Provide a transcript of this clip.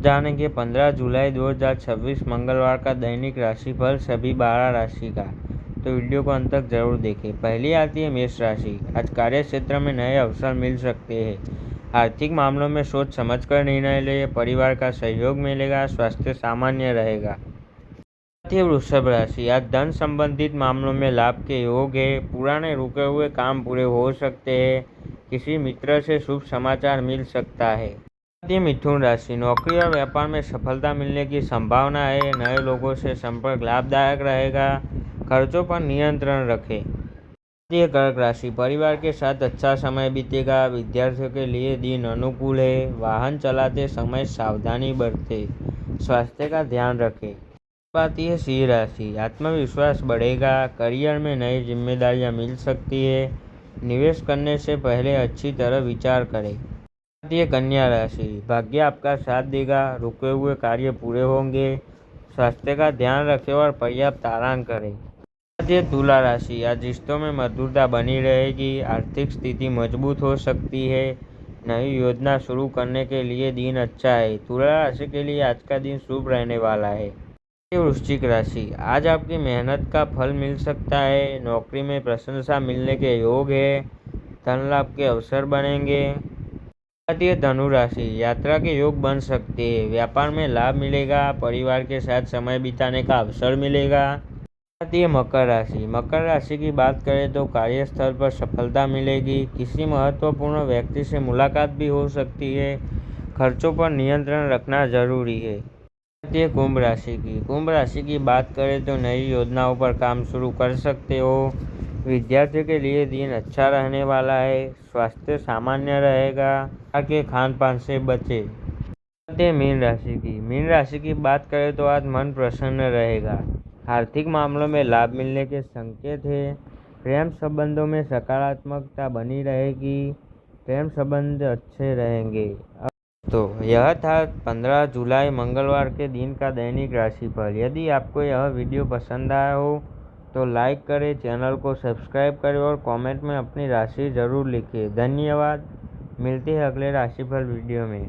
जानेंगे 15 जुलाई 2026 मंगलवार का दैनिक राशिफल सभी 12 राशि का। तो वीडियो को अंत तक जरूर देखें। पहली आती है मेष राशि। आज कार्य क्षेत्र में नए अवसर मिल सकते हैं। आर्थिक मामलों में सोच समझकर निर्णय लें। परिवार का सहयोग मिलेगा। स्वास्थ्य सामान्य रहेगा। वृषभ राशि। आज धन संबंधित मामलों में लाभ के योग है। पुराने रुके हुए काम पूरे हो सकते हैं। किसी मित्र से शुभ समाचार मिल सकता है। मिथुन राशि। नौकरी और व्यापार में सफलता मिलने की संभावना है। नए लोगों से संपर्क लाभदायक रहेगा। खर्चों पर नियंत्रण रखें। कर्क राशि। परिवार के साथ अच्छा समय बीतेगा। विद्यार्थियों के लिए दिन अनुकूल है। वाहन चलाते समय सावधानी बरतें। स्वास्थ्य का ध्यान रखें। आती है सिंह राशि। आत्मविश्वास बढ़ेगा। करियर में नई जिम्मेदारियां मिल सकती है। निवेश करने से पहले अच्छी तरह विचार करें। कन्या राशि। भाग्य आपका साथ देगा। रुके हुए कार्य पूरे होंगे। स्वास्थ्य का ध्यान रखें और पर्याप्त आराम करें। तुला राशि। आज रिश्तों में मधुरता बनी रहेगी। आर्थिक स्थिति मजबूत हो सकती है। नई योजना शुरू करने के लिए दिन अच्छा है। तुला राशि के लिए आज का दिन शुभ रहने वाला है। वृश्चिक राशि। आज आपकी मेहनत का फल मिल सकता है। नौकरी में प्रशंसा मिलने के योग है। धन लाभ के अवसर बनेंगे। धनु राशि। यात्रा के योग बन सकते हैं। व्यापार में लाभ मिलेगा। परिवार के साथ समय बिताने का अवसर मिलेगा। मकर राशि। मकर राशि की बात करें तो कार्यस्थल पर सफलता मिलेगी। किसी महत्वपूर्ण व्यक्ति से मुलाकात भी हो सकती है। खर्चों पर नियंत्रण रखना जरूरी है। कुंभ राशि की। कुंभ राशि की बात करें तो नई योजनाओं पर काम शुरू कर सकते हो। विद्यार्थियों के लिए दिन अच्छा रहने वाला है। स्वास्थ्य सामान्य रहेगा। के खान पान से बचें। मीन राशि की। मीन राशि की बात करें तो आज मन प्रसन्न रहेगा। आर्थिक मामलों में लाभ मिलने के संकेत है। प्रेम संबंधों में सकारात्मकता बनी रहेगी। प्रेम संबंध अच्छे रहेंगे। तो यह था 15 जुलाई मंगलवार के दिन का दैनिक राशिफल। यदि आपको यह वीडियो पसंद आया हो तो लाइक करें, चैनल को सब्सक्राइब करें और कमेंट में अपनी राशि जरूर लिखें। धन्यवाद। मिलते हैं अगले राशिफल वीडियो में।